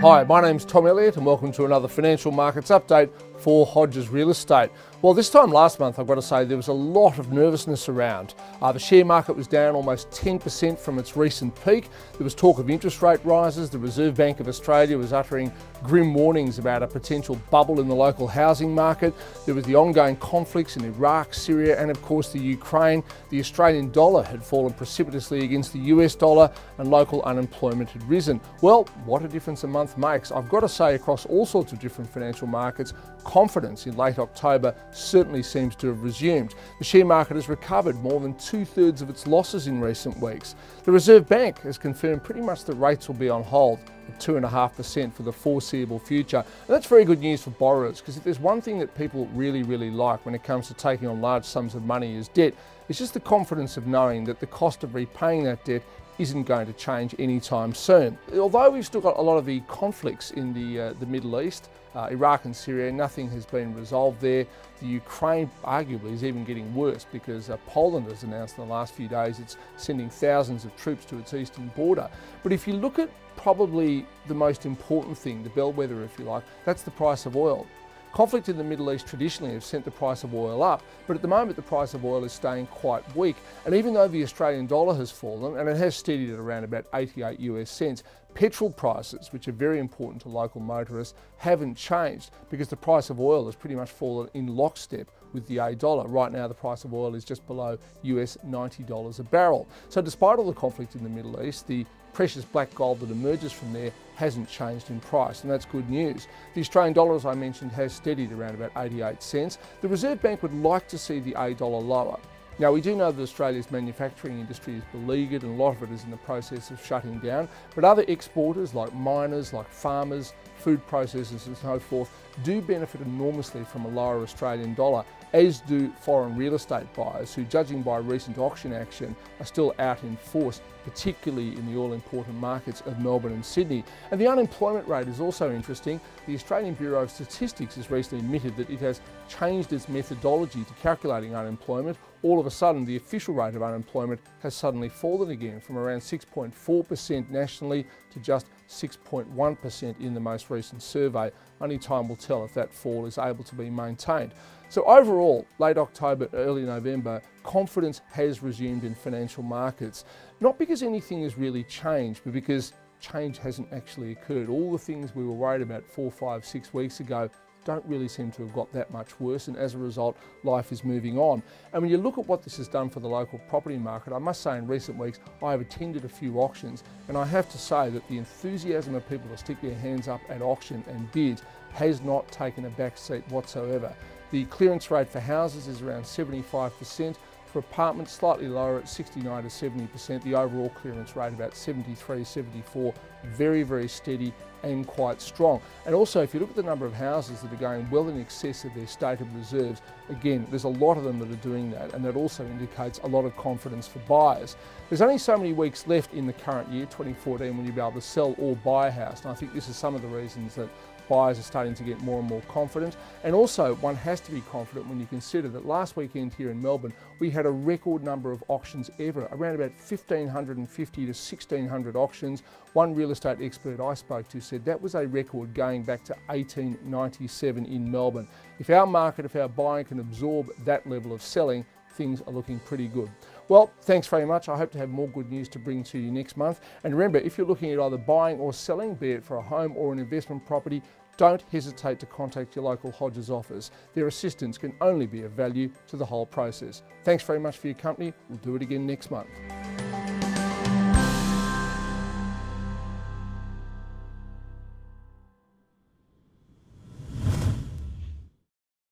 Hi, my name's Tom Elliott and welcome to another financial markets update for Hodges Real Estate. Well, this time last month, I've got to say, there was a lot of nervousness around. The share market was down almost 10% from its recent peak. There was talk of interest rate rises. The Reserve Bank of Australia was uttering grim warnings about a potential bubble in the local housing market. There was the ongoing conflicts in Iraq, Syria, and of course the Ukraine. The Australian dollar had fallen precipitously against the US dollar and local unemployment had risen. Well, what a difference a month makes. I've got to say, across all sorts of different financial markets, confidence in late October certainly seems to have resumed. The share market has recovered more than 2/3 of its losses in recent weeks. The Reserve Bank has confirmed pretty much that rates will be on hold at 2.5% for the foreseeable future. And that's very good news for borrowers, because if there's one thing that people really like when it comes to taking on large sums of money as debt, it's just the confidence of knowing that the cost of repaying that debt isn't going to change anytime soon. Although we've still got a lot of the conflicts in the Middle East, Iraq and Syria, nothing has been resolved there. The Ukraine arguably is even getting worse, because Poland has announced in the last few days it's sending thousands of troops to its eastern border. But if you look at probably the most important thing, the bellwether if you like, that's the price of oil. Conflict in the Middle East traditionally has sent the price of oil up, but at the moment the price of oil is staying quite weak. And even though the Australian dollar has fallen, and it has steadied at around about 88 US cents, petrol prices, which are very important to local motorists, haven't changed, because the price of oil has pretty much fallen in lockstep with the $8. Right now the price of oil is just below US $90 a barrel. So despite all the conflict in the Middle East, the precious black gold that emerges from there hasn't changed in price, and that's good news. The Australian dollar, as I mentioned, has steadied around about 88 cents. The Reserve Bank would like to see the $8 lower. Now, we do know that Australia's manufacturing industry is beleaguered and a lot of it is in the process of shutting down, but other exporters like miners, like farmers, food processors and so forth do benefit enormously from a lower Australian dollar, as do foreign real estate buyers who, judging by recent auction action, are still out in force, particularly in the all-important markets of Melbourne and Sydney. And the unemployment rate is also interesting. The Australian Bureau of Statistics has recently admitted that it has changed its methodology to calculating unemployment. All of a sudden, the official rate of unemployment has suddenly fallen again from around 6.4% nationally to just 6.1% in the most recent survey. Only time will tell if that fall is able to be maintained. So overall, late October, early November, confidence has resumed in financial markets. Not because anything has really changed, but because change hasn't actually occurred. All the things we were worried about 4, 5, 6 weeks ago don't really seem to have got that much worse, and as a result, life is moving on. And when you look at what this has done for the local property market, I must say in recent weeks, I have attended a few auctions, and I have to say that the enthusiasm of people to stick their hands up at auction and bid has not taken a back seat whatsoever. The clearance rate for houses is around 75%. For apartments, slightly lower at 69 to 70%. The overall clearance rate about 73, 74. Very steady and quite strong. And also, if you look at the number of houses that are going well in excess of their stated reserves, again, there's a lot of them that are doing that, and that also indicates a lot of confidence for buyers. There's only so many weeks left in the current year, 2014, when you'll be able to sell or buy a house, and I think this is some of the reasons that buyers are starting to get more and more confident. And also, one has to be confident when you consider that last weekend here in Melbourne, we had a record number of auctions ever, around about 1,550 to 1,600 auctions. One real estate expert I spoke to said that was a record going back to 1897 in Melbourne. If our market, if our buying can absorb that level of selling, things are looking pretty good. Well, thanks very much. I hope to have more good news to bring to you next month. And remember, if you're looking at either buying or selling, be it for a home or an investment property, don't hesitate to contact your local Hodges office. Their assistance can only be of value to the whole process. Thanks very much for your company. We'll do it again next month.